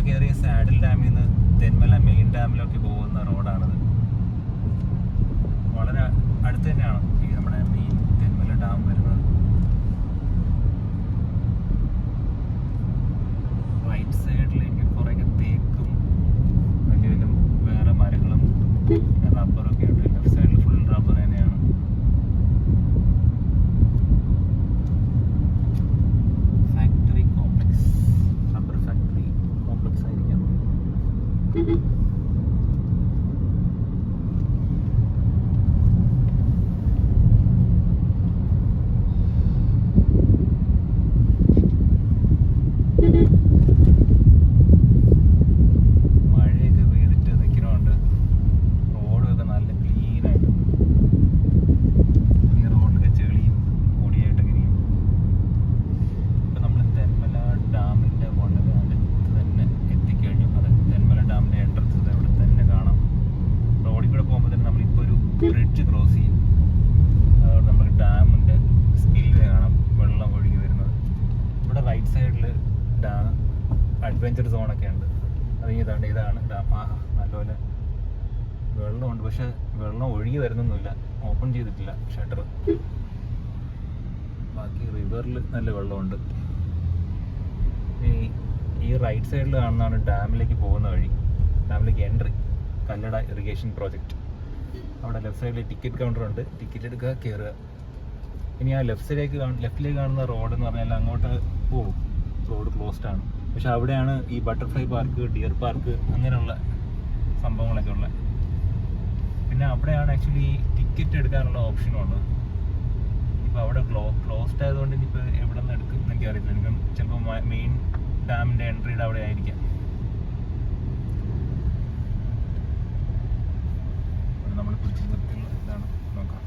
നമ്മളിപ്പോൾ കയറിയ സാഡിൽ ഡാമിൽ നിന്ന് തെന്മല മെയിൻ ഡാമിലൊക്കെ പോകുന്ന റോഡാണിത്. വളരെ അടുത്ത് തന്നെയാണ് ഈ നമ്മുടെ മെയിൻ തെന്മല ഡാം വരുന്നത്. റൈറ്റ് സൈഡിലേക്ക് കുറേയൊക്കെ തേക്കും വലിയ വലിയ വേറെ മരങ്ങളും റബ്ബറൊക്കെ ഉണ്ട്. ലെഫ്റ്റ് സൈഡിൽ ഫുൾ റബ്ബർ തന്നെയാണ്. Factory complex, rubber factory complex ആയിരിക്കാം. മഴയൊക്കെ പെയ്തിട്ട് നിൽക്കണോണ്ട് റോഡൊക്കെ നല്ല ക്ലീൻ ആയിട്ട്, ഈ റോഡിലൊക്കെ ചെളിയും പൊടിയായിട്ടൊക്കെ ഇരിക്കും. ഇപ്പം നമ്മൾ തെന്മല ഡാമിൻ്റെ വളരെ അടുത്ത് തന്നെ എത്തിക്കഴിഞ്ഞു. അത് തെന്മല ഡാമിൻ്റെ എൻട്രൻസ് ഇവിടെ തന്നെ കാണാം. റോഡിൽ കൂടെ പോകുമ്പോൾ തന്നെ നമ്മളിപ്പോൾ ഒരു ബ്രിഡ്ജ് ക്രോസ് ചെയ്യും. അതുകൊണ്ട് നമുക്ക് ഡാമിൻ്റെ സ്പിൽവേ കാണാം, വെള്ളം ഒഴുകി വരുന്നത്. ഇവിടെ റൈറ്റ് സൈഡിൽ അഡ്വഞ്ചർ സോണൊക്കെ ഉണ്ട്. അത് ഇതാണ് ഡാം. നല്ലപോലെ വെള്ളമുണ്ട്, പക്ഷെ വെള്ളം ഒഴുകി വരുന്നൊന്നുമില്ല. ഓപ്പൺ ചെയ്തിട്ടില്ല ഷട്ടർ. ബാക്കി റിവറിൽ നല്ല വെള്ളമുണ്ട്. ഈ റൈറ്റ് സൈഡിൽ കാണുന്നതാണ് ഡാമിലേക്ക് പോകുന്ന വഴി, ഡാമിലേക്ക് എൻട്രി, കല്ലട ഇറിഗേഷൻ പ്രോജക്റ്റ്. അവിടെ ലെഫ്റ്റ് സൈഡിൽ ടിക്കറ്റ് കൗണ്ടർ ഉണ്ട്. ടിക്കറ്റ് എടുക്കുക, കയറുക. ഇനി ആ ലെഫ്റ്റിലേക്ക് കാണുന്ന റോഡ് എന്ന് പറഞ്ഞാൽ അങ്ങോട്ട് പോകും. റോഡ് ക്ലോസ്ഡ് ആണ്. പക്ഷെ അവിടെയാണ് ഈ ബട്ടർഫ്ലൈ പാർക്ക്, ഡിയർ പാർക്ക്, അങ്ങനെയുള്ള സംഭവങ്ങളൊക്കെ ഉള്ളത്. പിന്നെ അവിടെയാണ് ആക്ച്വലി ടിക്കറ്റ് എടുക്കാനുള്ള ഓപ്ഷനും ഉള്ളത്. ഇപ്പോൾ അവിടെ ക്ലോസ്ഡ് ആയതുകൊണ്ട് ഇനിയിപ്പോൾ എവിടെ നിന്ന് എടുക്കും എന്നൊക്കെ അറിയില്ല. എനിക്ക് ചിലപ്പോൾ മെയിൻ ഡാമിൻ്റെ എൻട്രിയുടെ അവിടെ ആയിരിക്കാം. നമ്മൾ പിടിച്ച് നിർത്തുന്നത് ഇതാണ്, നോക്കാം.